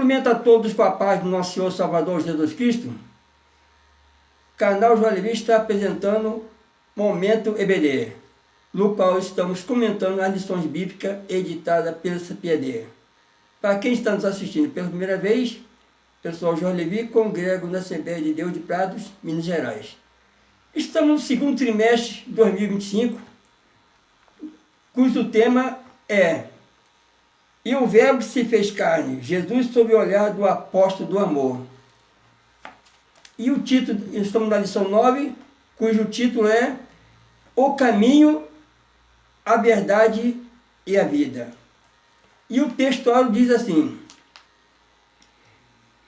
Cumprimento a todos com a paz do nosso Senhor Salvador Jesus Cristo. O canal João Levi está apresentando Momento EBD, no qual estamos comentando as lições bíblicas editadas pela CPD. Para quem está nos assistindo pela primeira vez, pessoal João Levi, congrego na Assembleia de Deus de Prados, Minas Gerais. Estamos no segundo trimestre de 2025, cujo tema é "E o Verbo se fez carne, Jesus sob o olhar do apóstolo do amor". E o título, estamos na lição 9, cujo título é "O caminho, a verdade e a vida". E o textuário diz assim: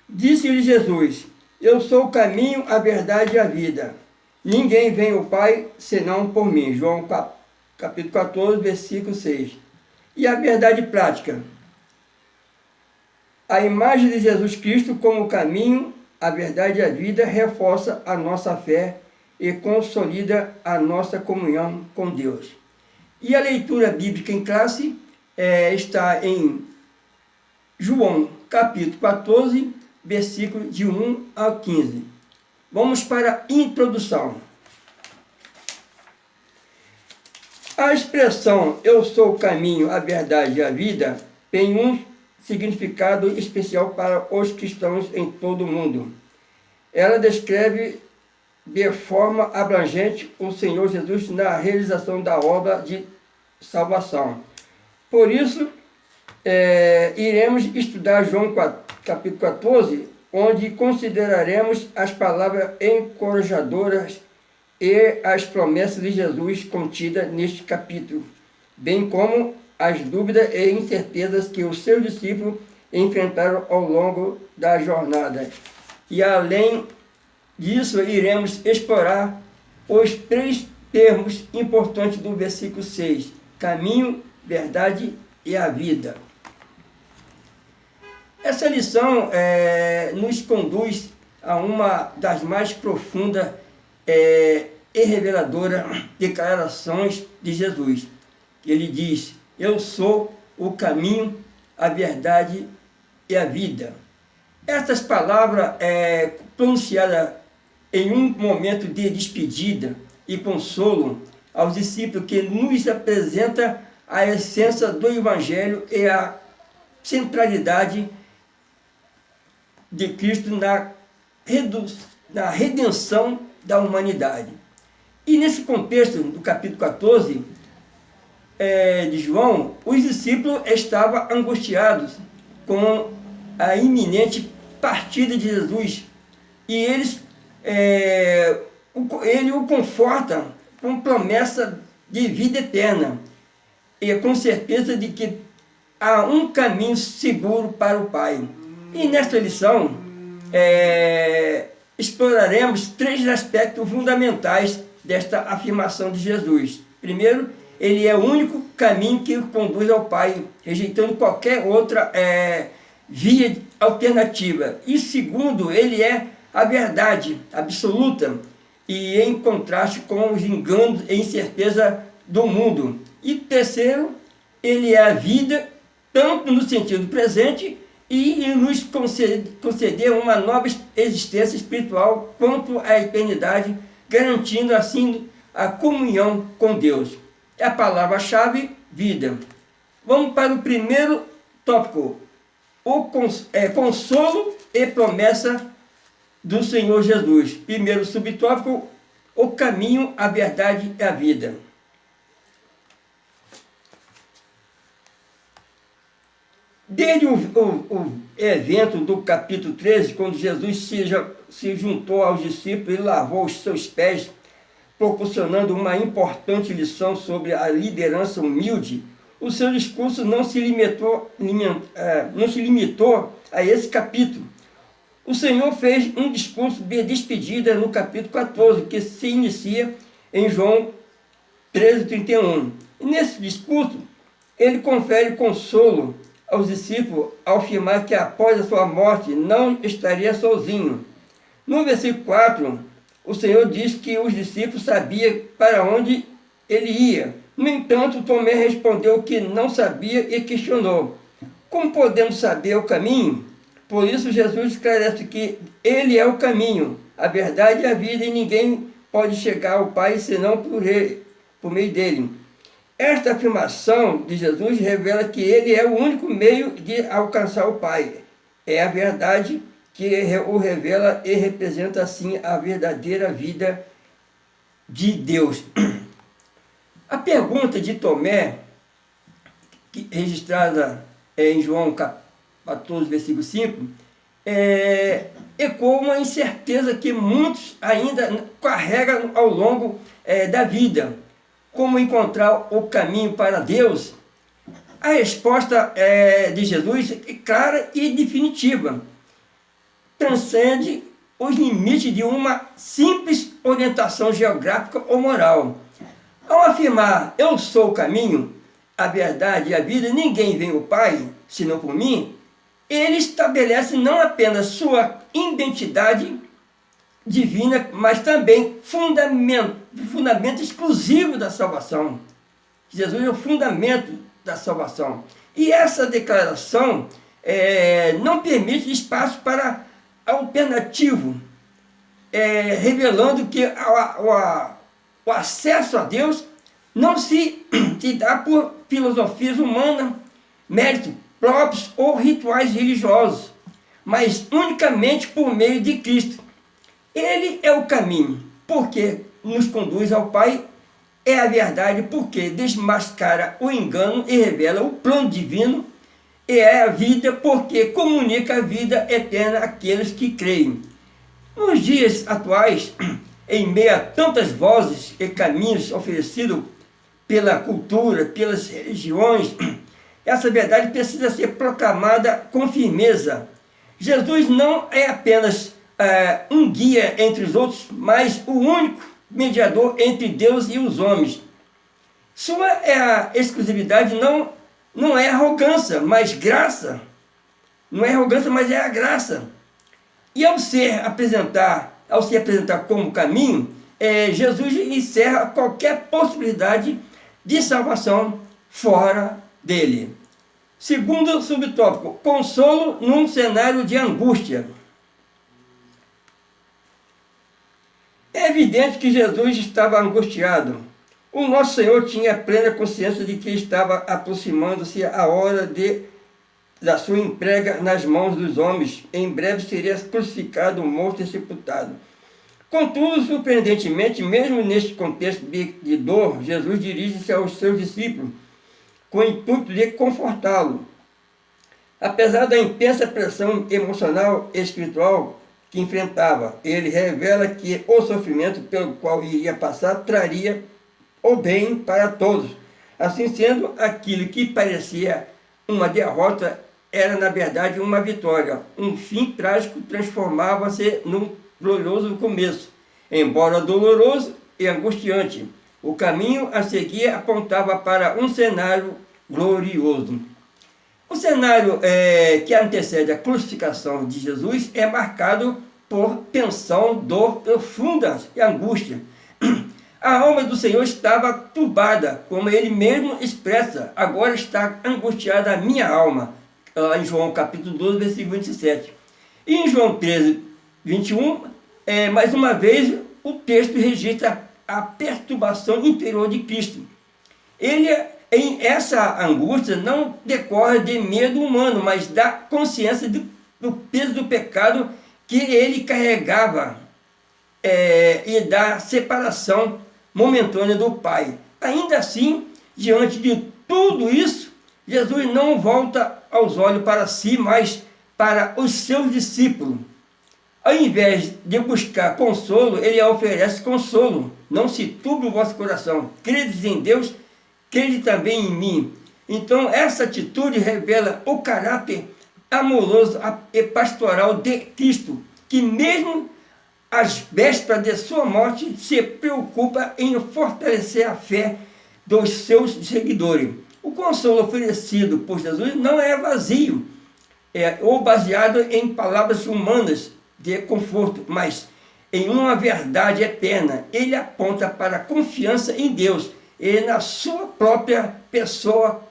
"Disse-lhe Jesus: Eu sou o caminho, a verdade e a vida. Ninguém vem ao Pai senão por mim". João capítulo 14, versículo 6. E a verdade prática: a imagem de Jesus Cristo como o caminho, a verdade e a vida reforça a nossa fé e consolida a nossa comunhão com Deus. E a leitura bíblica em classe está em João capítulo 14, versículo de 1 a 15. Vamos para a introdução. A expressão "eu sou o caminho, a verdade e a vida" tem um significado especial para os cristãos em todo o mundo. Ela descreve de forma abrangente o Senhor Jesus na realização da obra de salvação. Por isso, iremos estudar João capítulo 14, onde consideraremos as palavras encorajadoras e as promessas de Jesus contidas neste capítulo, bem como as dúvidas e incertezas que os seus discípulos enfrentaram ao longo da jornada. E além disso, iremos explorar os 3 termos importantes do versículo 6: caminho, verdade e a vida. Essa lição nos conduz a uma das mais profundas e reveladoras declarações de Jesus. Ele diz: "Eu sou o caminho, a verdade e a vida". Essas palavras pronunciadas em um momento de despedida e consolo aos discípulos, que nos apresenta a essência do Evangelho e a centralidade de Cristo na redenção da humanidade. E nesse contexto do capítulo 14 de João, os discípulos estavam angustiados com a iminente partida de Jesus, e ele o conforta com promessa de vida eterna e com certeza de que há um caminho seguro para o Pai. E nesta lição exploraremos 3 aspectos fundamentais desta afirmação de Jesus. Primeiro, ele é o único caminho que conduz ao Pai, rejeitando qualquer outra via alternativa. E segundo, ele é a verdade absoluta, e em contraste com os enganos e incerteza do mundo. E terceiro, ele é a vida, tanto no sentido presente, e nos conceder uma nova existência espiritual quanto à eternidade, garantindo assim a comunhão com Deus. É a palavra-chave: vida. Vamos para o primeiro tópico: o consolo e promessa do Senhor Jesus. Primeiro subtópico: o caminho, a verdade e a vida. Desde o evento do capítulo 13, quando Jesus se juntou aos discípulos e lavou os seus pés, proporcionando uma importante lição sobre a liderança humilde, o seu discurso não se limitou a esse capítulo. O Senhor fez um discurso de despedida no capítulo 14, que se inicia em João 13:31. E nesse discurso, ele confere consolo aos discípulos ao afirmar que após a sua morte não estaria sozinho. No versículo 4, o Senhor diz que os discípulos sabiam para onde ele ia. No entanto, Tomé respondeu que não sabia e questionou: "Como podemos saber o caminho?" Por isso Jesus esclarece que Ele é o caminho, a verdade e a vida, e ninguém pode chegar ao Pai senão por meio dele. Esta afirmação de Jesus revela que Ele é o único meio de alcançar o Pai. É a verdade que o revela e representa assim a verdadeira vida de Deus. A pergunta de Tomé, registrada em João 14, versículo 5, ecoa uma incerteza que muitos ainda carregam ao longo da vida. Como encontrar o caminho para Deus? A resposta de Jesus é clara e definitiva. Transcende os limites de uma simples orientação geográfica ou moral. Ao afirmar, eu sou o caminho, a verdade e a vida, ninguém vem ao Pai, senão por mim, ele estabelece não apenas sua identidade divina, mas também fundamento exclusivo da salvação. Jesus é o fundamento da salvação. E essa declaração não permite espaço para alternativo, revelando que o acesso a Deus não se dá por filosofias humanas, méritos próprios ou rituais religiosos, mas unicamente por meio de Cristo. Ele é o caminho, porque nos conduz ao Pai, é a verdade, porque desmascara o engano e revela o plano divino, e é a vida, porque comunica a vida eterna àqueles que creem. Nos dias atuais, em meio a tantas vozes e caminhos oferecidos pela cultura, pelas religiões, essa verdade precisa ser proclamada com firmeza. Jesus não é apenas um guia entre os outros, mas o único mediador entre Deus e os homens. Sua exclusividade não é arrogância, mas graça. Não é arrogância, mas é a graça. E ao se apresentar como caminho, Jesus encerra qualquer possibilidade de salvação fora dele. Segundo subtópico, consolo num cenário de angústia. É evidente que Jesus estava angustiado. O nosso Senhor tinha plena consciência de que estava aproximando-se a hora da sua entrega nas mãos dos homens. Em breve seria crucificado, morto e sepultado. Contudo, surpreendentemente, mesmo neste contexto de dor, Jesus dirige-se aos seus discípulos com o intuito de confortá-lo. Apesar da intensa pressão emocional e espiritual que enfrentava, ele revela que o sofrimento pelo qual iria passar traria o bem para todos. Assim sendo, aquilo que parecia uma derrota era, na verdade, uma vitória. Um fim trágico transformava-se num glorioso começo, embora doloroso e angustiante. O caminho a seguir apontava para um cenário glorioso. O cenário que antecede a crucificação de Jesus é marcado por tensão, dor profunda e angústia. A alma do Senhor estava turbada, como ele mesmo expressa, agora está angustiada a minha alma, lá em João capítulo 12, versículo 27. E em João 13, 21, mais uma vez, o texto registra a perturbação interior de Cristo. Essa angústia não decorre de medo humano, mas da consciência do peso do pecado que ele carregava e da separação momentânea do Pai. Ainda assim, diante de tudo isso, Jesus não volta os olhos para si, mas para os seus discípulos. Ao invés de buscar consolo, ele oferece consolo. Não se turbe o vosso coração. Credes em Deus, crede também em mim. Então, essa atitude revela o caráter amoroso e pastoral de Cristo, que mesmo às vésperas de sua morte, se preocupa em fortalecer a fé dos seus seguidores. O consolo oferecido por Jesus não é vazio, ou baseado em palavras humanas de conforto, mas em uma verdade eterna. Ele aponta para a confiança em Deus e na sua própria pessoa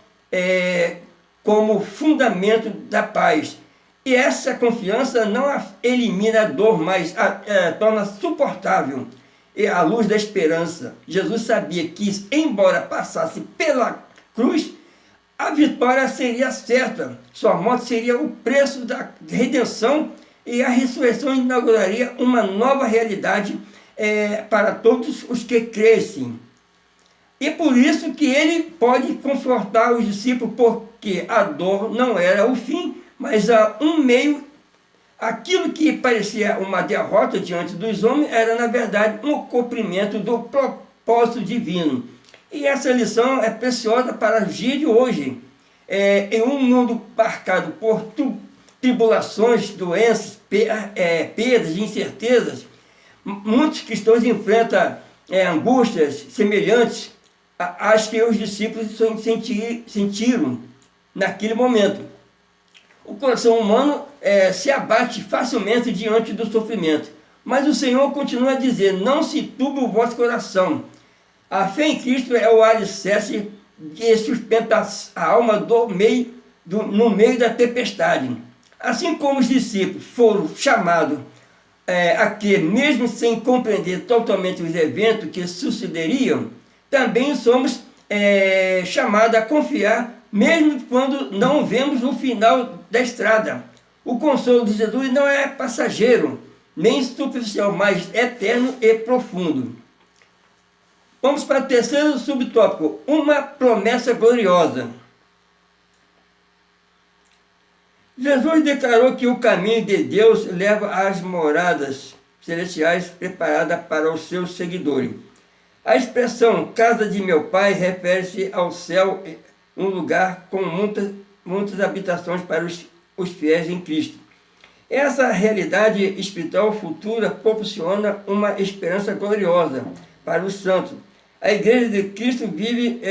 como fundamento da paz. E essa confiança não elimina a dor, mas torna suportável. E à luz da esperança, Jesus sabia que, embora passasse pela cruz, a vitória seria certa. Sua morte seria o preço da redenção e a ressurreição inauguraria uma nova realidade para todos os que crescem. E por isso que ele pode confortar os discípulos, porque a dor não era o fim, mas um meio. Aquilo que parecia uma derrota diante dos homens era, na verdade, um cumprimento do propósito divino. E essa lição é preciosa para os dias de hoje. Em um mundo marcado por tribulações, doenças, perdas, incertezas, muitos cristãos enfrentam angústias semelhantes às que os discípulos sentiram naquele momento. O coração humano se abate facilmente diante do sofrimento. Mas o Senhor continua a dizer: não se turbe o vosso coração. A fé em Cristo é o alicerce que sustenta a alma no meio da tempestade. Assim como os discípulos foram chamados a que, mesmo sem compreender totalmente os eventos que sucederiam, também somos chamados a confiar, mesmo quando não vemos o final da estrada. O consolo de Jesus não é passageiro, nem superficial, mas eterno e profundo. Vamos para o terceiro subtópico, uma promessa gloriosa. Jesus declarou que o caminho de Deus leva às moradas celestiais preparadas para os seus seguidores. A expressão casa de meu pai refere-se ao céu, um lugar com muitas habitações para os fiéis em Cristo. Essa realidade espiritual futura proporciona uma esperança gloriosa para os santos. A Igreja de Cristo vive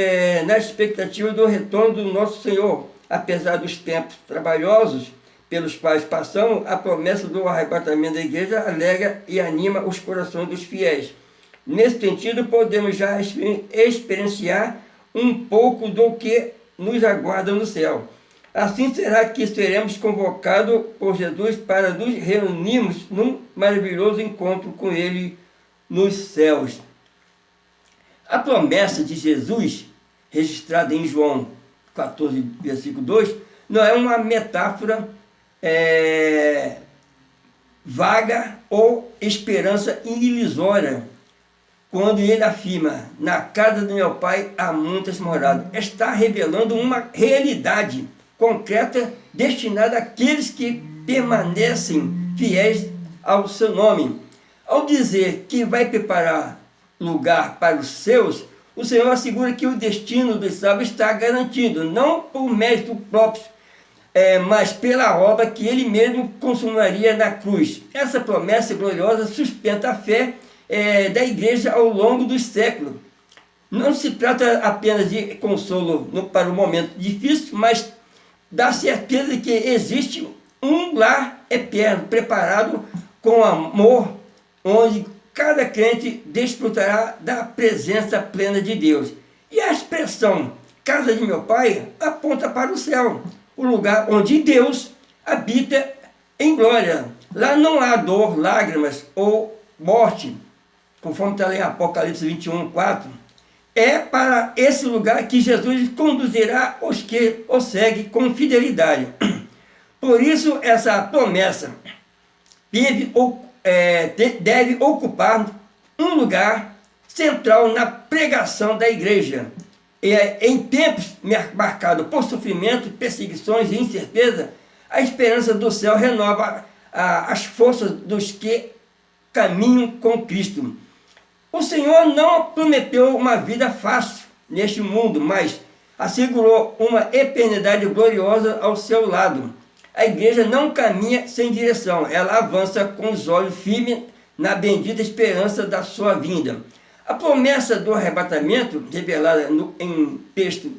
na expectativa do retorno do nosso Senhor. Apesar dos tempos trabalhosos pelos quais passamos, a promessa do arrebatamento da Igreja alegra e anima os corações dos fiéis. Nesse sentido, podemos já experienciar um pouco do que nos aguarda no céu. Assim será que seremos convocados por Jesus para nos reunirmos num maravilhoso encontro com Ele nos céus. A promessa de Jesus, registrada em João 14, versículo 2, não é uma metáfora vaga ou esperança ilusória, quando ele afirma: na casa do meu pai há muitas moradas. Está revelando uma realidade concreta destinada àqueles que permanecem fiéis ao seu nome. Ao dizer que vai preparar lugar para os seus, o Senhor assegura que o destino dos salvos está garantido, não por mérito próprio, mas pela obra que ele mesmo consumaria na cruz. Essa promessa gloriosa sustenta a fé da igreja ao longo dos séculos. Não se trata apenas de consolo para o momento difícil, mas da certeza de que existe um lar eterno preparado com amor, onde cada crente desfrutará da presença plena de Deus. E a expressão casa de meu pai aponta para o céu, o lugar onde Deus habita em glória. Lá não há dor, lágrimas ou morte, conforme está lá em Apocalipse 21, 4. É para esse lugar que Jesus conduzirá os que o seguem com fidelidade. Por isso, essa promessa deve ocupar um lugar central na pregação da igreja. Em tempos marcados por sofrimento, perseguições e incerteza, a esperança do céu renova as forças dos que caminham com Cristo. O Senhor não prometeu uma vida fácil neste mundo, mas assegurou uma eternidade gloriosa ao seu lado. A igreja não caminha sem direção, ela avança com os olhos firmes na bendita esperança da sua vinda. A promessa do arrebatamento, revelada em texto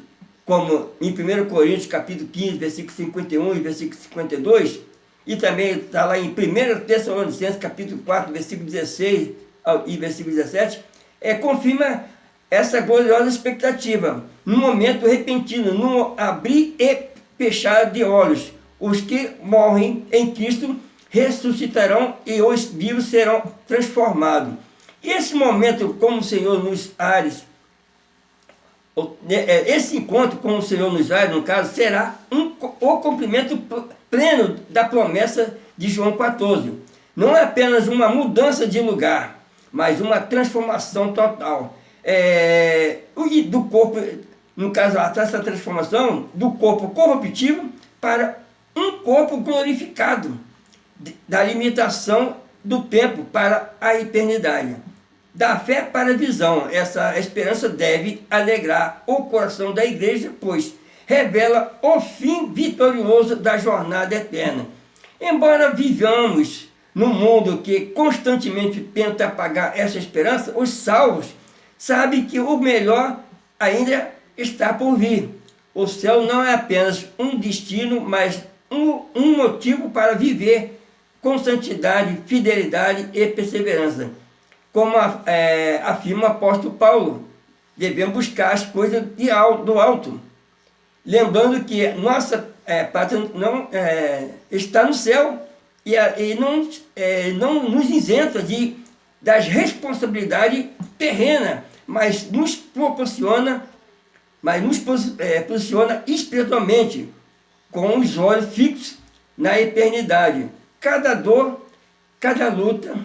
como em 1 Coríntios capítulo 15, versículo 51 e versículo 52, e também está lá em 1 Tessalonicenses capítulo 4, versículo 16 e versículo 17, confirma essa gloriosa expectativa, num momento repentino, num abrir e fechar de olhos. Os que morrem em Cristo ressuscitarão e os vivos serão transformados. E esse momento como o Senhor nos ares, esse encontro com o Senhor nos ares, no caso, será o cumprimento pleno da promessa de João 14. Não é apenas uma mudança de lugar, mas uma transformação total. E do corpo, no caso, essa transformação do corpo corruptível para um corpo glorificado, da limitação do tempo para a eternidade. Da fé para a visão, essa esperança deve alegrar o coração da igreja, pois revela o fim vitorioso da jornada eterna. Embora vivamos num mundo que constantemente tenta apagar essa esperança, os salvos sabem que o melhor ainda está por vir. O céu não é apenas um destino, mas um motivo para viver com santidade, fidelidade e perseverança. Como afirma o apóstolo Paulo, devemos buscar as coisas do alto, lembrando que nossa pátria não está no céu e não nos isenta das responsabilidades terrenas, mas nos posiciona espiritualmente, com os olhos fixos na eternidade. Cada dor, cada luta,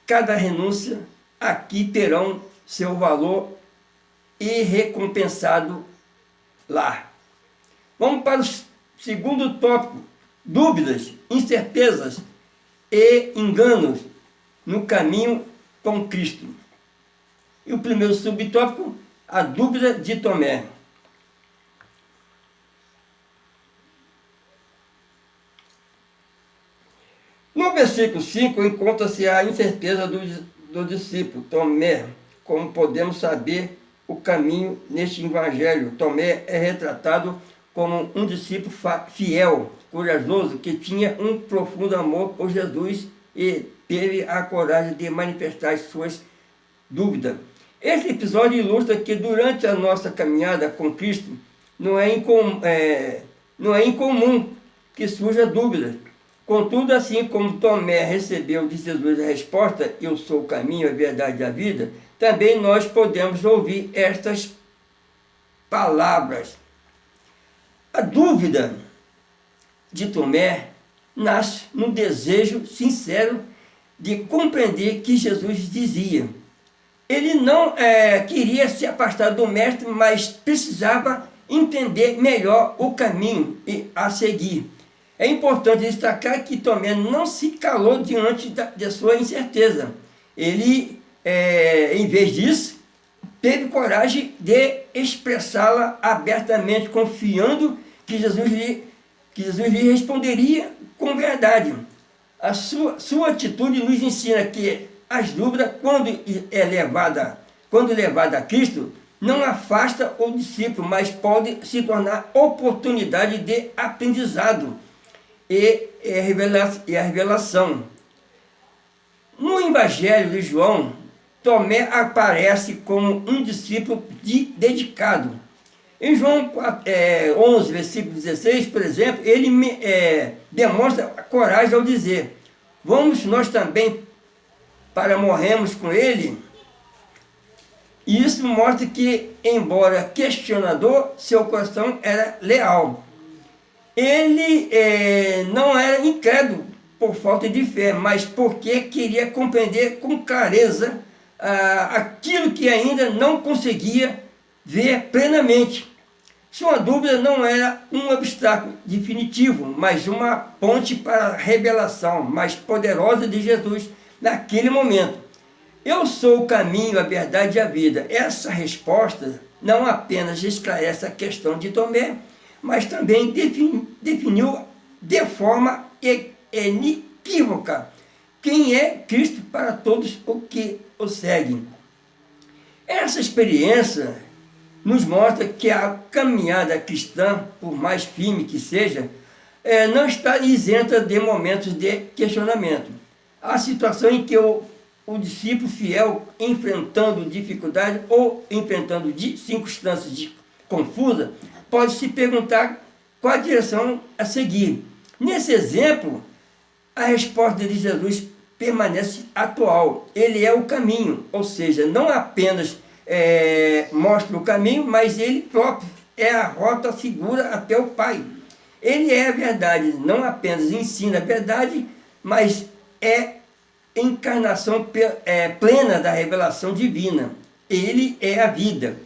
cada renúncia, aqui terão seu valor e recompensado lá. Vamos para o segundo tópico: dúvidas, incertezas e enganos no caminho com Cristo. E o primeiro subtópico, a dúvida de Tomé. No versículo 5 encontra-se a incerteza do discípulo Tomé. Como podemos saber o caminho neste evangelho? Tomé é retratado como um discípulo fiel, corajoso, que tinha um profundo amor por Jesus e teve a coragem de manifestar as suas dúvidas. Esse episódio ilustra que durante a nossa caminhada com Cristo não é incomum que surja dúvidas. Contudo, assim como Tomé recebeu de Jesus a resposta: eu sou o caminho, a verdade e a vida, também nós podemos ouvir estas palavras. A dúvida de Tomé nasce no desejo sincero de compreender que Jesus dizia. Ele não queria se afastar do mestre, mas precisava entender melhor o caminho a seguir. É importante destacar que Tomé não se calou diante da sua incerteza. Ele, em vez disso, teve coragem de expressá-la abertamente, confiando que Jesus lhe responderia com verdade. A sua atitude nos ensina que as dúvidas, quando levada a Cristo, não afasta o discípulo, mas pode se tornar oportunidade de aprendizado e a revelação. No Evangelho de João, Tomé aparece como um discípulo dedicado. Em João 11, versículo 16, por exemplo, ele demonstra coragem ao dizer: vamos nós também para morrermos com ele? E isso mostra que, embora questionador, seu coração era leal. Ele não era incrédulo por falta de fé, mas porque queria compreender com clareza aquilo que ainda não conseguia ver plenamente. Sua dúvida não era um obstáculo definitivo, mas uma ponte para a revelação mais poderosa de Jesus naquele momento. Eu sou o caminho, a verdade e a vida. Essa resposta não apenas esclarece a questão de Tomé, mas também definiu de forma inequívoca quem é Cristo para todos os que o seguem. Essa experiência nos mostra que a caminhada cristã, por mais firme que seja, não está isenta de momentos de questionamento. Há situação em que o discípulo fiel, enfrentando dificuldade ou enfrentando circunstâncias confusas, pode se perguntar qual a direção a seguir. Nesse exemplo, a resposta de Jesus permanece atual. Ele é o caminho, ou seja, não apenas mostra o caminho, mas ele próprio é a rota segura até o Pai. Ele é a verdade, não apenas ensina a verdade, mas é encarnação plena da revelação divina. Ele é a vida,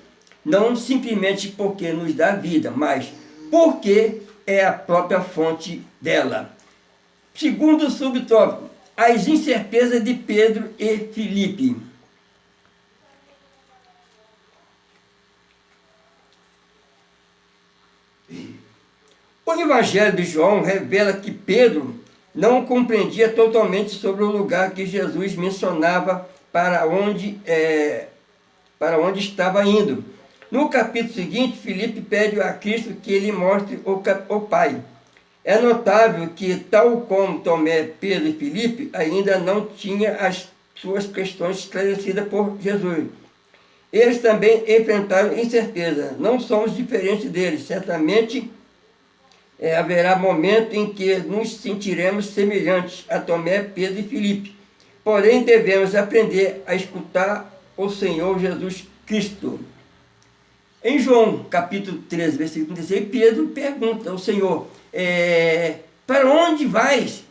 não simplesmente porque nos dá vida, mas porque é a própria fonte dela. Segundo subtópico, as incertezas de Pedro e Filipe. O Evangelho de João revela que Pedro não compreendia totalmente sobre o lugar que Jesus mencionava para onde estava indo. No capítulo seguinte, Filipe pede a Cristo que ele mostre o Pai. É notável que, tal como Tomé, Pedro e Filipe, ainda não tinha as suas questões esclarecidas por Jesus. Eles também enfrentaram incerteza. Não somos diferentes deles. Certamente haverá momento em que nos sentiremos semelhantes a Tomé, Pedro e Filipe. Porém, devemos aprender a escutar o Senhor Jesus Cristo. Em João, capítulo 13, versículo 16, Pedro pergunta ao Senhor, para onde vais?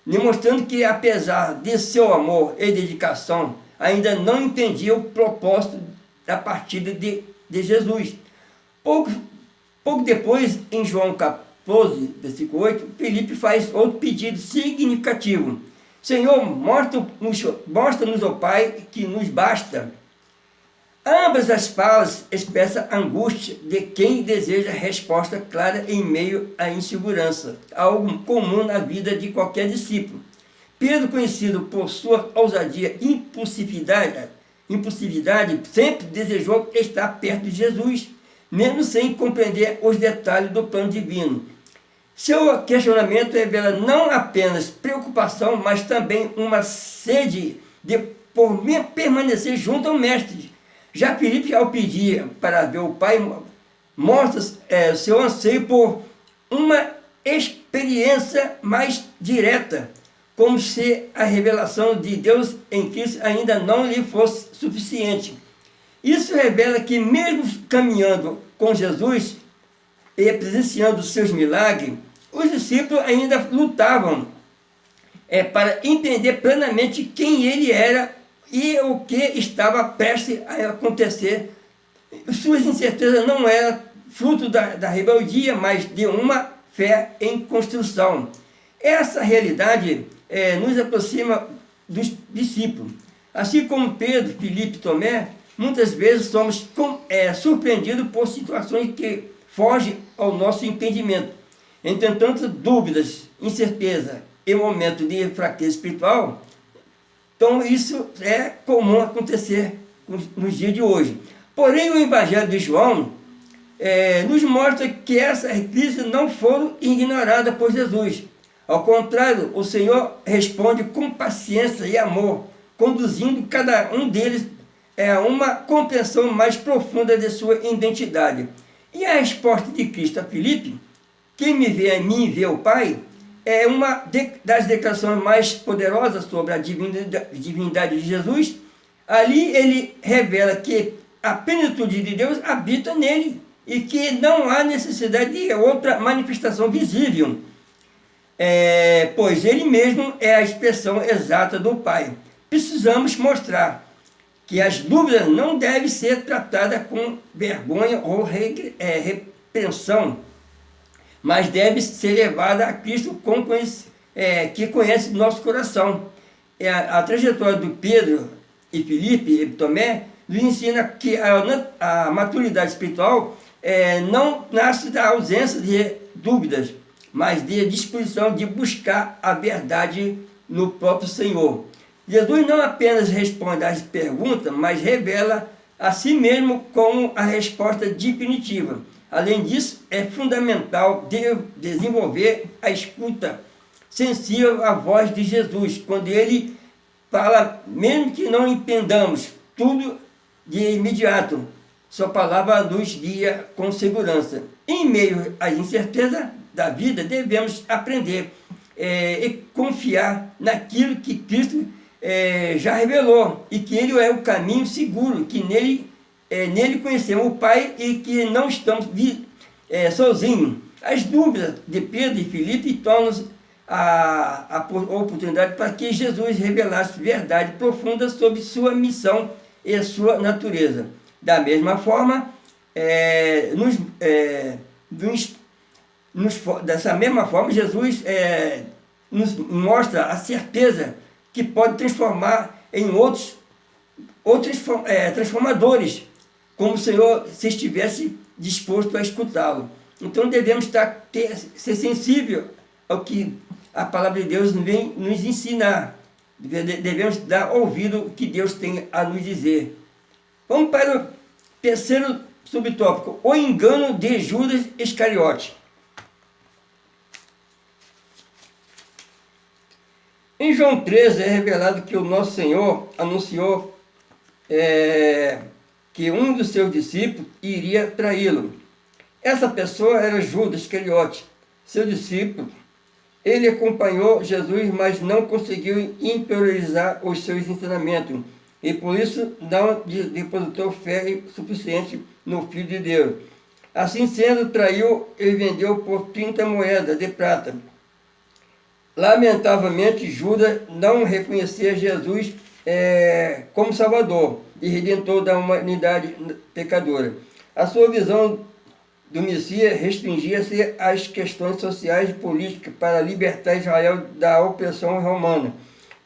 Demonstrando que, apesar de seu amor e dedicação, ainda não entendia o propósito da partida de Jesus. Pouco depois, em João 14, versículo 8, Filipe faz outro pedido significativo. Senhor, mostra-nos o Pai, que nos basta. Ambas as falas expressam a angústia de quem deseja resposta clara em meio à insegurança, algo comum na vida de qualquer discípulo. Pedro, conhecido por sua ousadia e impulsividade, sempre desejou estar perto de Jesus, mesmo sem compreender os detalhes do plano divino. Seu questionamento revela não apenas preocupação, mas também uma sede por permanecer junto ao Mestre. Já Filipe, ao pedir para ver o Pai, mostra seu anseio por uma experiência mais direta, como se a revelação de Deus em Cristo ainda não lhe fosse suficiente. Isso revela que, mesmo caminhando com Jesus e presenciando seus milagres, os discípulos ainda lutavam para entender plenamente quem ele era e o que estava prestes a acontecer. Suas incertezas não eram fruto da rebeldia, mas de uma fé em construção. Essa realidade nos aproxima dos discípulos. Assim como Pedro, Filipe e Tomé, muitas vezes somos surpreendidos por situações que fogem ao nosso entendimento. Entretanto, dúvidas, incerteza e momento de fraqueza espiritual, então isso é comum acontecer nos dias de hoje. Porém, o Evangelho de João nos mostra que essas crises não foram ignoradas por Jesus. Ao contrário, o Senhor responde com paciência e amor, conduzindo cada um deles a uma compreensão mais profunda de sua identidade. E a resposta de Cristo a Filipe, quem me vê a mim vê o Pai, é uma das declarações mais poderosas sobre a divindade de Jesus. Ali ele revela que a plenitude de Deus habita nele e que não há necessidade de outra manifestação visível, pois ele mesmo é a expressão exata do Pai. Precisamos mostrar que as dúvidas não devem ser tratadas com vergonha ou repreensão, mas deve ser levada a Cristo que conhece nosso coração. A trajetória do Pedro e Filipe e Tomé nos ensina que a maturidade espiritual não nasce da ausência de dúvidas, mas de disposição de buscar a verdade no próprio Senhor. Jesus não apenas responde às perguntas, mas revela a si mesmo como a resposta definitiva. Além disso, é fundamental desenvolver a escuta sensível à voz de Jesus, quando ele fala, mesmo que não entendamos tudo de imediato. Sua palavra nos guia com segurança. Em meio às incertezas da vida, devemos aprender e confiar naquilo que Cristo já revelou, e que Ele é o caminho seguro, que nele conhecemos o Pai e que não estamos sozinhos. As dúvidas de Pedro e Filipe tornam a oportunidade para que Jesus revelasse verdade profunda sobre sua missão e sua natureza. Da mesma forma, dessa mesma forma, Jesus nos mostra a certeza que pode transformar em outros transformadores, como o Senhor, se estivesse disposto a escutá-lo. Então devemos ser sensível ao que a palavra de Deus vem nos ensinar. Devemos dar ouvido ao que Deus tem a nos dizer. Vamos para o terceiro subtópico, o engano de Judas Iscariote. Em João 13 é revelado que o nosso Senhor anunciou que um dos seus discípulos iria traí-lo. Essa pessoa era Judas Iscariote, seu discípulo. Ele acompanhou Jesus, mas não conseguiu interiorizar os seus ensinamentos, e por isso não depositou fé suficiente no Filho de Deus. Assim sendo, traiu e vendeu por 30 moedas de prata. Lamentavelmente, Judas não reconhecia Jesus como Salvador e Redentor da humanidade pecadora. A sua visão do Messias restringia-se às questões sociais e políticas para libertar Israel da opressão romana.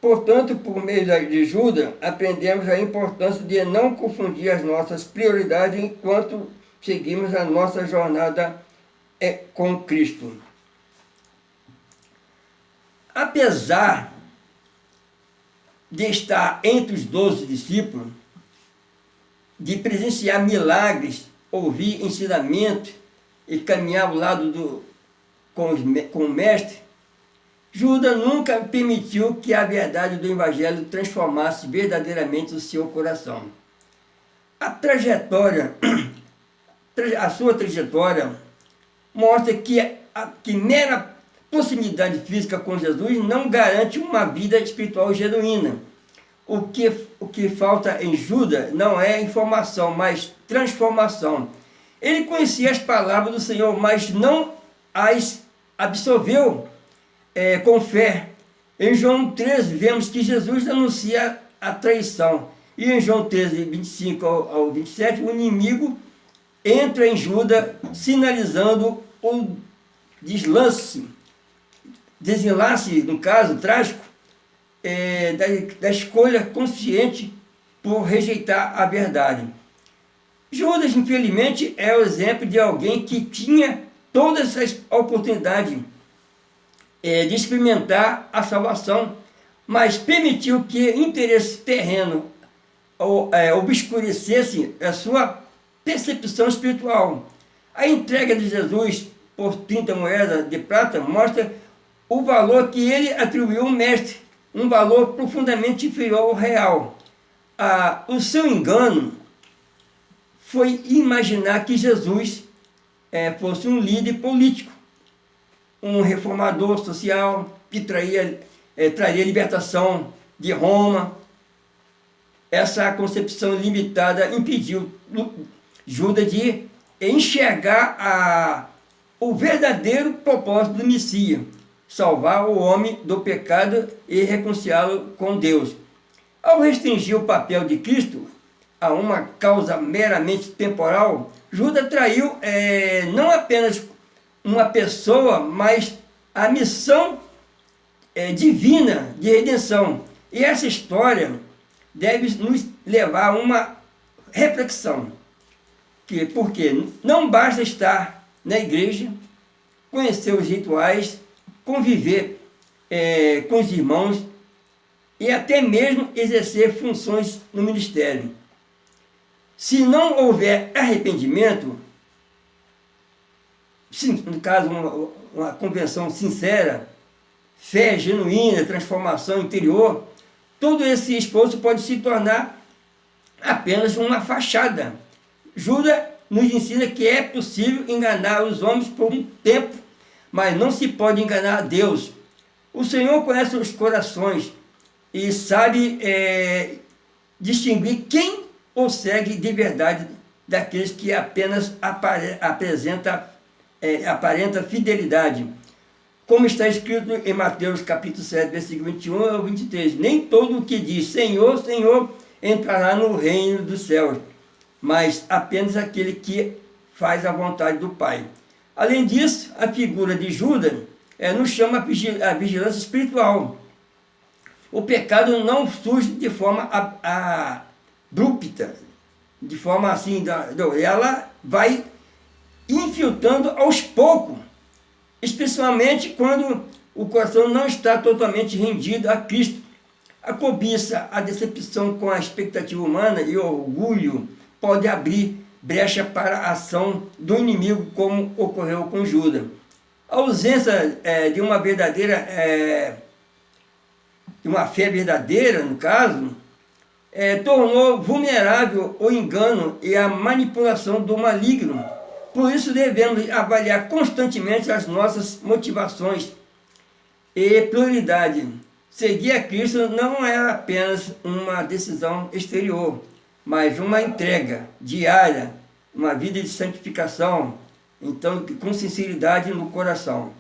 Portanto, por meio de Judas, aprendemos a importância de não confundir as nossas prioridades enquanto seguimos a nossa jornada com Cristo. Apesar de estar entre os 12 discípulos, de presenciar milagres, ouvir ensinamento e caminhar ao lado com o mestre, Judas nunca permitiu que a verdade do Evangelho transformasse verdadeiramente o seu coração. A sua trajetória mostra que mera proximidade física com Jesus não garante uma vida espiritual genuína. O que falta em Judas não é informação, mas transformação. Ele conhecia as palavras do Senhor, mas não as absorveu com fé. Em João 13, vemos que Jesus anuncia a traição. E em João 13, 25 ao 27, o inimigo entra em Judas, sinalizando o desenlace, no caso, trágico, da escolha consciente por rejeitar a verdade. Judas, infelizmente, é o exemplo de alguém que tinha todas essas oportunidades de experimentar a salvação, mas permitiu que interesse terreno obscurecesse a sua percepção espiritual. A entrega de Jesus por 30 moedas de prata mostra o valor que ele atribuiu ao mestre, um valor profundamente inferior ao real. O seu engano foi imaginar que Jesus fosse um líder político, um reformador social que traria libertação de Roma. Essa concepção limitada impediu Judas de enxergar o verdadeiro propósito do Messias: salvar o homem do pecado e reconciliá-lo com Deus. Ao restringir o papel de Cristo a uma causa meramente temporal, Judas traiu não apenas uma pessoa, mas a missão divina de redenção. E essa história deve nos levar a uma reflexão. Porque não basta estar na igreja, conhecer os rituais, conviver com os irmãos e até mesmo exercer funções no ministério. Se não houver arrependimento, no caso uma conversão sincera, fé genuína, transformação interior, todo esse esforço pode se tornar apenas uma fachada. Judas nos ensina que é possível enganar os homens por um tempo, mas não se pode enganar a Deus. O Senhor conhece os corações e sabe distinguir quem o segue de verdade daqueles que apenas aparenta fidelidade. Como está escrito em Mateus capítulo 7, versículo 21 ao 23. Nem todo o que diz Senhor, Senhor entrará no reino dos céus, mas apenas aquele que faz a vontade do Pai. Além disso, a figura de Judas nos chama a vigilância espiritual. O pecado não surge de forma abrupta, de forma assim, ela vai infiltrando aos poucos, especialmente quando o coração não está totalmente rendido a Cristo. A cobiça, a decepção com a expectativa humana e o orgulho pode abrir brecha para a ação do inimigo, como ocorreu com Judas. A ausência de uma verdadeira, de uma fé verdadeira, no caso, tornou vulnerável o engano e a manipulação do maligno. Por isso devemos avaliar constantemente as nossas motivações e prioridade. Seguir a Cristo não é apenas uma decisão exterior, mas uma entrega diária, uma vida de santificação, então com sinceridade no coração.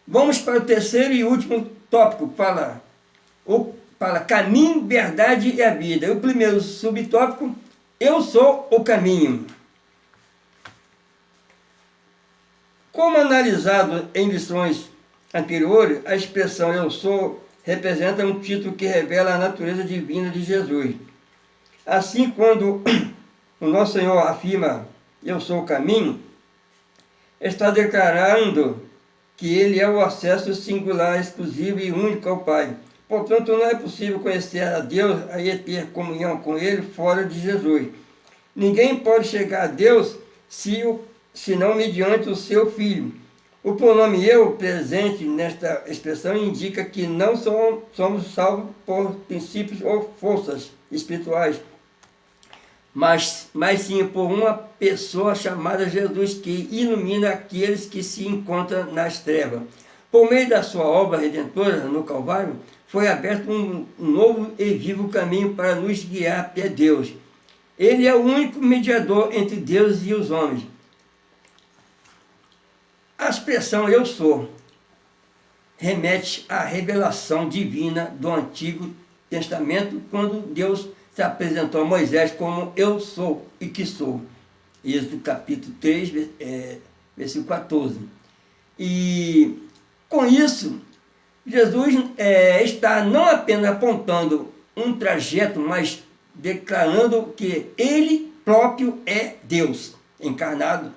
Vamos para o terceiro e último tópico, fala caminho, verdade e a vida. O primeiro subtópico, eu sou o caminho. Como analisado em lições anteriores, a expressão eu sou representa um título que revela a natureza divina de Jesus. Assim, quando o nosso Senhor afirma eu sou o caminho, está declarando que Ele é o acesso singular, exclusivo e único ao Pai. Portanto, não é possível conhecer a Deus e ter comunhão com Ele fora de Jesus. Ninguém pode chegar a Deus senão mediante o seu Filho. O pronome eu, presente nesta expressão, indica que não somos salvos por princípios ou forças espirituais, mas sim por uma pessoa chamada Jesus, que ilumina aqueles que se encontram nas trevas. Por meio da sua obra redentora no Calvário, foi aberto um novo e vivo caminho para nos guiar até Deus. Ele é o único mediador entre Deus e os homens. A expressão eu sou remete à revelação divina do Antigo Testamento, quando Deus se apresentou a Moisés como eu sou e que sou. Êxodo capítulo 3, versículo 14. E com isso, Jesus está não apenas apontando um trajeto, mas declarando que Ele próprio é Deus encarnado,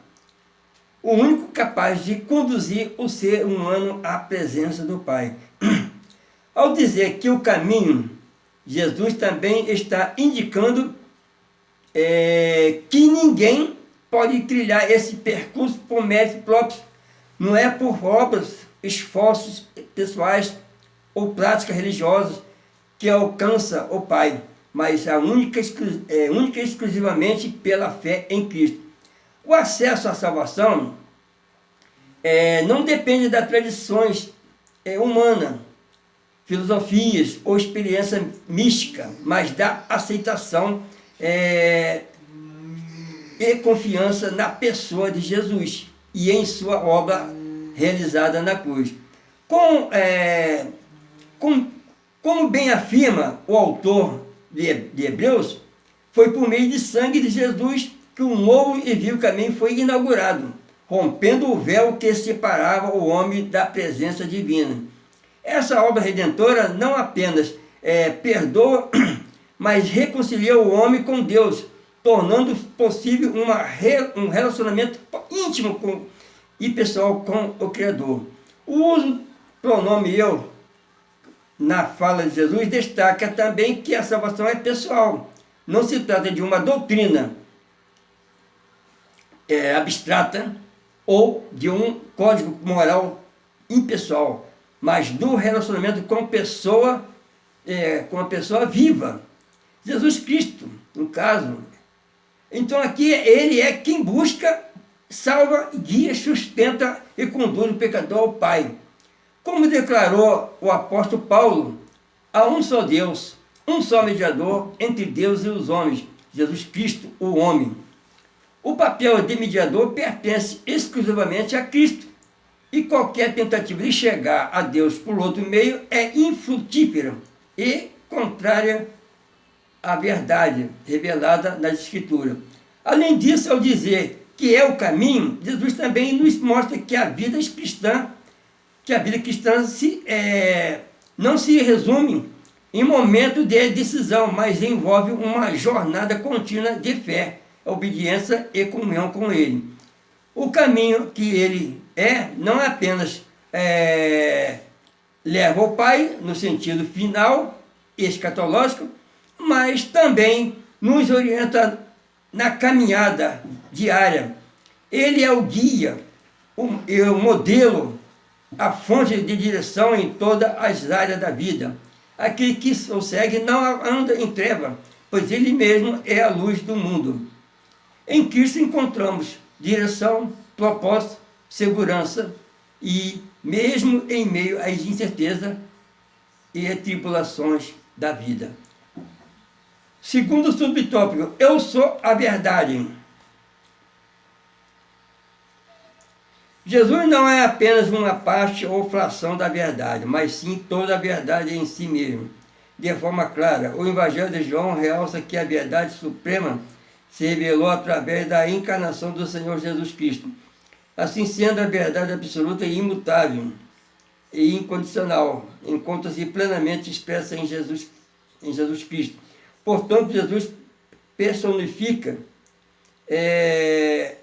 o único capaz de conduzir o ser humano à presença do Pai. Ao dizer que o caminho, Jesus também está indicando que ninguém pode trilhar esse percurso por méritos próprios. Não é por obras, esforços pessoais ou práticas religiosas que alcança o Pai, mas única e exclusivamente pela fé em Cristo. O acesso à salvação não depende das tradições humanas, filosofias ou experiência mística, mas da aceitação e confiança na pessoa de Jesus e em sua obra realizada na cruz. Como bem afirma o autor de Hebreus, foi por meio de sangue de Jesus que um novo e vivo caminho foi inaugurado, rompendo o véu que separava o homem da presença divina. Essa obra redentora não apenas perdoa, mas reconcilia o homem com Deus, tornando possível um relacionamento íntimo e pessoal com o Criador. O uso do pronome eu na fala de Jesus destaca também que a salvação é pessoal. Não se trata de uma doutrina abstrata ou de um código moral impessoal, mas do relacionamento com a pessoa viva. Jesus Cristo, no caso, Então aqui ele é quem busca, salva, guia, sustenta e conduz o pecador ao Pai. Como declarou o apóstolo Paulo, há um só Deus, um só mediador entre Deus e os homens, Jesus Cristo, o homem. O papel de mediador pertence exclusivamente a Cristo, e qualquer tentativa de chegar a Deus por outro meio é infrutífera e contrária à verdade revelada nas Escrituras. Além disso, ao dizer que é o caminho, Jesus também nos mostra que a vida cristã, não se resume em momento de decisão, mas envolve uma jornada contínua de fé, obediência e comunhão com Ele. O caminho que Ele não apenas leva ao Pai, no sentido final, escatológico, mas também nos orienta na caminhada diária. Ele é o guia, o modelo, a fonte de direção em todas as áreas da vida. Aquele que o segue não anda em treva, pois ele mesmo é a luz do mundo. Em Cristo encontramos direção, propósito, segurança e, mesmo em meio às incertezas e tribulações da vida. Segundo subtópico, eu sou a verdade. Jesus não é apenas uma parte ou fração da verdade, mas sim toda a verdade em si mesmo. De forma clara, o Evangelho de João realça que a verdade suprema se revelou através da encarnação do Senhor Jesus Cristo. Assim sendo, a verdade absoluta e imutável e incondicional encontra-se plenamente expressa em Jesus Cristo. Portanto, Jesus personifica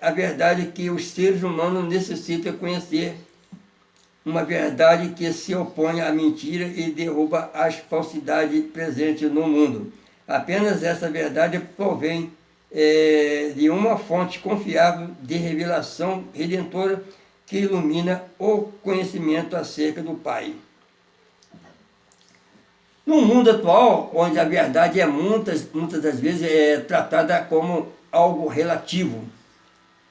a verdade que os seres humanos necessitam conhecer, uma verdade que se opõe à mentira e derruba as falsidades presentes no mundo. Apenas essa verdade provém de uma fonte confiável de revelação redentora que ilumina o conhecimento acerca do Pai. No mundo atual, onde a verdade muitas das vezes tratada como algo relativo,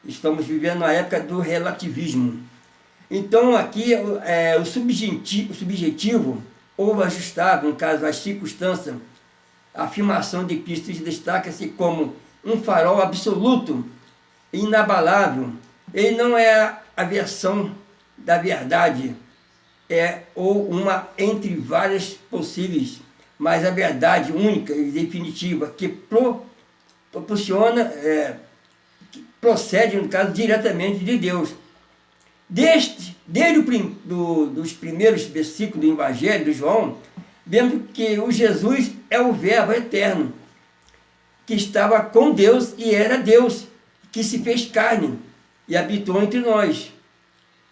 estamos vivendo a época do relativismo. Então aqui o subjetivo ou ajustável, no caso as circunstâncias, a afirmação de Cristo destaca-se como um farol absoluto, inabalável. Ele não é a versão da verdade, ou uma entre várias possíveis, mas a verdade única e definitiva que proporciona, procede, no caso, diretamente de Deus. Desde os primeiros versículos do Evangelho de João, vemos que o Jesus é o Verbo eterno, que estava com Deus e era Deus, que se fez carne e habitou entre nós.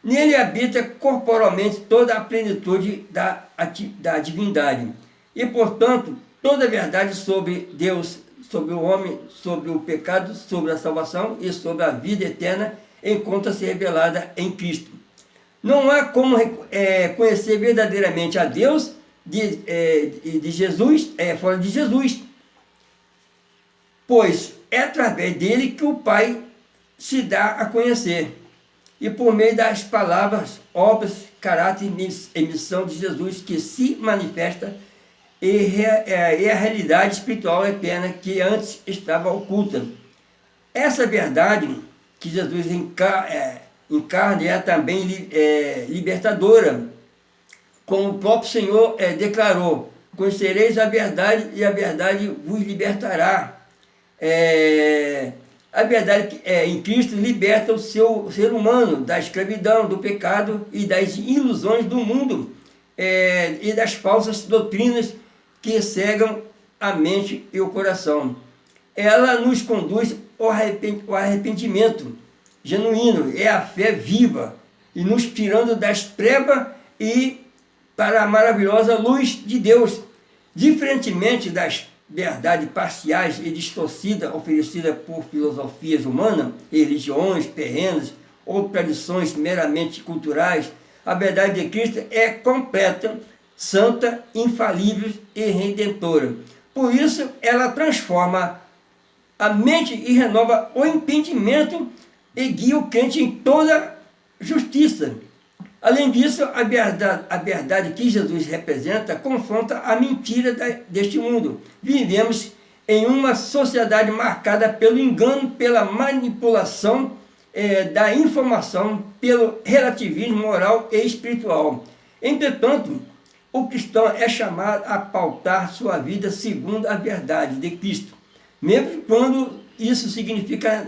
Nele habita corporalmente toda a plenitude da divindade. E, portanto, toda a verdade sobre Deus, sobre o homem, sobre o pecado, sobre a salvação e sobre a vida eterna encontra-se revelada em Cristo. Não há como conhecer verdadeiramente a Deus de Jesus, fora de Jesus, pois é através dele que o Pai se dá a conhecer. E por meio das palavras, obras, caráter e missão de Jesus que se manifesta e a realidade espiritual eterna que antes estava oculta. Essa verdade que Jesus encarna é também libertadora, como o próprio Senhor declarou: conhecereis a verdade e a verdade vos libertará. A verdade em Cristo liberta o seu ser humano da escravidão, do pecado e das ilusões do mundo e das falsas doutrinas que cegam a mente e o coração. Ela nos conduz ao arrependimento genuíno, é a fé viva, e nos tirando das trevas e para a maravilhosa luz de Deus, diferentemente das verdades parciais e distorcidas oferecidas por filosofias humanas, religiões terrenas ou tradições meramente culturais. A verdade de Cristo é completa, santa, infalível e redentora. Por isso, ela transforma a mente e renova o entendimento e guia o crente em toda justiça. Além disso, a verdade que Jesus representa confronta a mentira deste mundo. Vivemos em uma sociedade marcada pelo engano, pela manipulação da informação, pelo relativismo moral e espiritual. Entretanto, o cristão é chamado a pautar sua vida segundo a verdade de Cristo, mesmo quando isso significa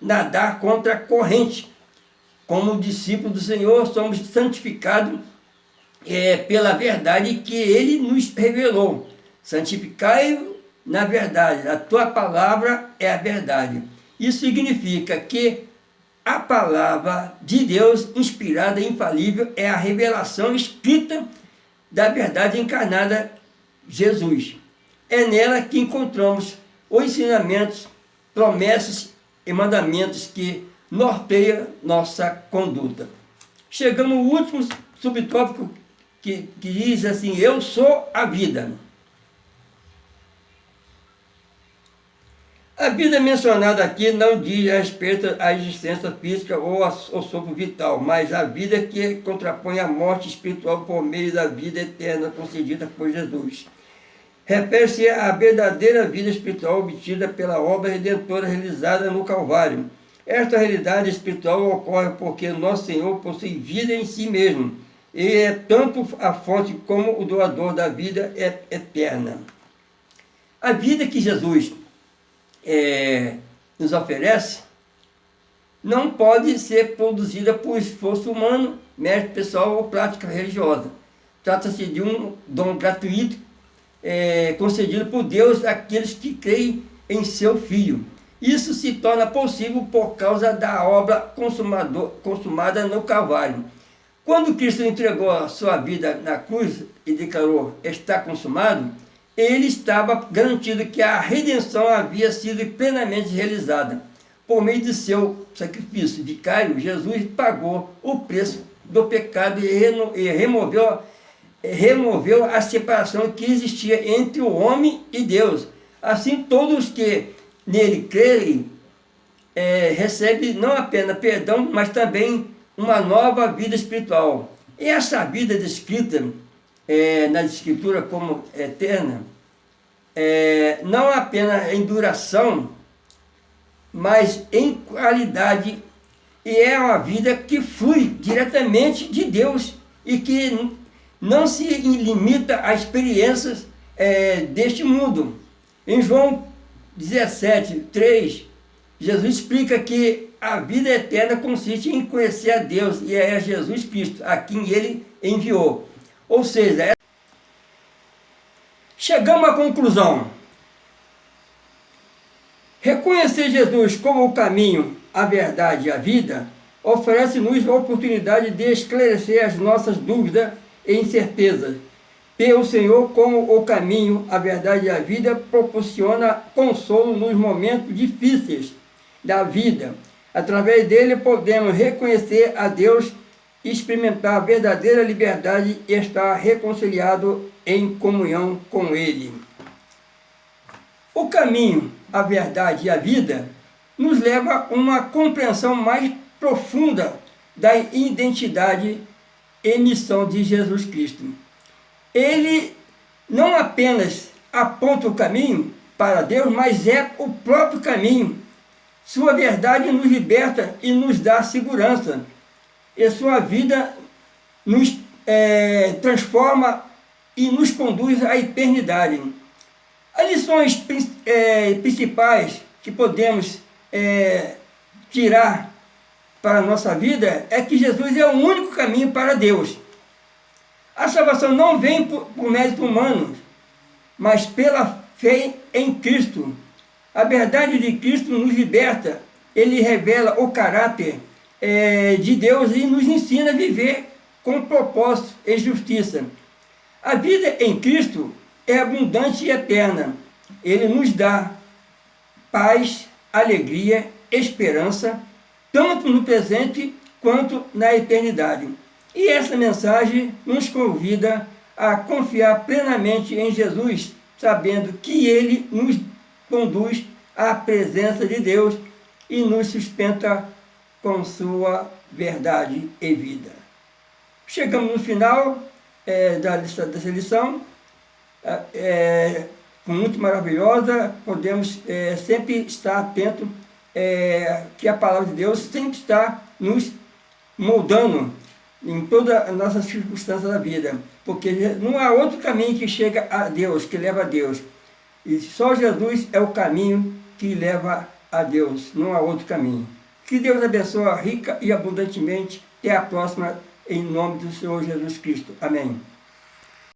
nadar contra a corrente. Como discípulo do Senhor, somos santificados pela verdade que Ele nos revelou. Santificai-o na verdade, a tua palavra é a verdade. Isso significa que a palavra de Deus, inspirada e infalível, é a revelação escrita da verdade encarnada, Jesus. É nela que encontramos os ensinamentos, promessas e mandamentos que norteiam nossa conduta. Chegamos ao último subtópico que diz assim: eu sou a vida. A vida mencionada aqui não diz a respeito à existência física ou ao sopro vital, mas a vida que contrapõe a morte espiritual por meio da vida eterna concedida por Jesus. Refere-se à verdadeira vida espiritual obtida pela obra redentora realizada no Calvário. Esta realidade espiritual ocorre porque nosso Senhor possui vida em si mesmo, e é tanto a fonte como o doador da vida eterna. A vida que Jesus nos oferece não pode ser produzida por esforço humano, mérito pessoal ou prática religiosa. Trata-se de um dom gratuito concedido por Deus àqueles que creem em seu Filho. Isso se torna possível por causa da obra consumada no Calvário. Quando Cristo entregou a sua vida na cruz e declarou: está consumado, ele estava garantido que a redenção havia sido plenamente realizada. Por meio de seu sacrifício vicário, Jesus pagou o preço do pecado e removeu a separação que existia entre o homem e Deus. Assim, todos que nele creem recebem não apenas perdão, mas também uma nova vida espiritual. E essa vida descrita na Escritura como eterna, não apenas em duração, mas em qualidade, e é uma vida que flui diretamente de Deus e que não se limita a experiências deste mundo. Em João 17:3, Jesus explica que a vida eterna consiste em conhecer a Deus, e é Jesus Cristo, a quem Ele enviou. Ou seja, chegamos à conclusão. Reconhecer Jesus como o caminho, a verdade e a vida oferece-nos a oportunidade de esclarecer as nossas dúvidas e incertezas. Ter o Senhor como o caminho, a verdade e a vida proporciona consolo nos momentos difíceis da vida. Através dele podemos reconhecer a Deus, experimentar a verdadeira liberdade e estar reconciliado em comunhão com Ele. O caminho, a verdade e a vida nos leva a uma compreensão mais profunda da identidade e missão de Jesus Cristo. Ele não apenas aponta o caminho para Deus, mas é o próprio caminho. Sua verdade nos liberta e nos dá segurança. E sua vida nos transforma e nos conduz à eternidade. As lições principais que podemos tirar para a nossa vida é que Jesus é o único caminho para Deus. A salvação não vem por mérito humano, mas pela fé em Cristo. A verdade de Cristo nos liberta, Ele revela o caráter de Deus e nos ensina a viver com propósito e justiça. A vida em Cristo é abundante e eterna. Ele nos dá paz, alegria, esperança, tanto no presente quanto na eternidade. E essa mensagem nos convida a confiar plenamente em Jesus, sabendo que Ele nos conduz à presença de Deus e nos sustenta com sua verdade e vida. Chegamos no final dessa lição, muito maravilhosa. Podemos sempre estar atento que a palavra de Deus sempre está nos moldando em todas as nossas circunstâncias da vida, porque não há outro caminho que chega a Deus, que leva a Deus, e só Jesus é o caminho que leva a Deus, não há outro caminho. Que Deus abençoe rica e abundantemente. Até a próxima, em nome do Senhor Jesus Cristo. Amém.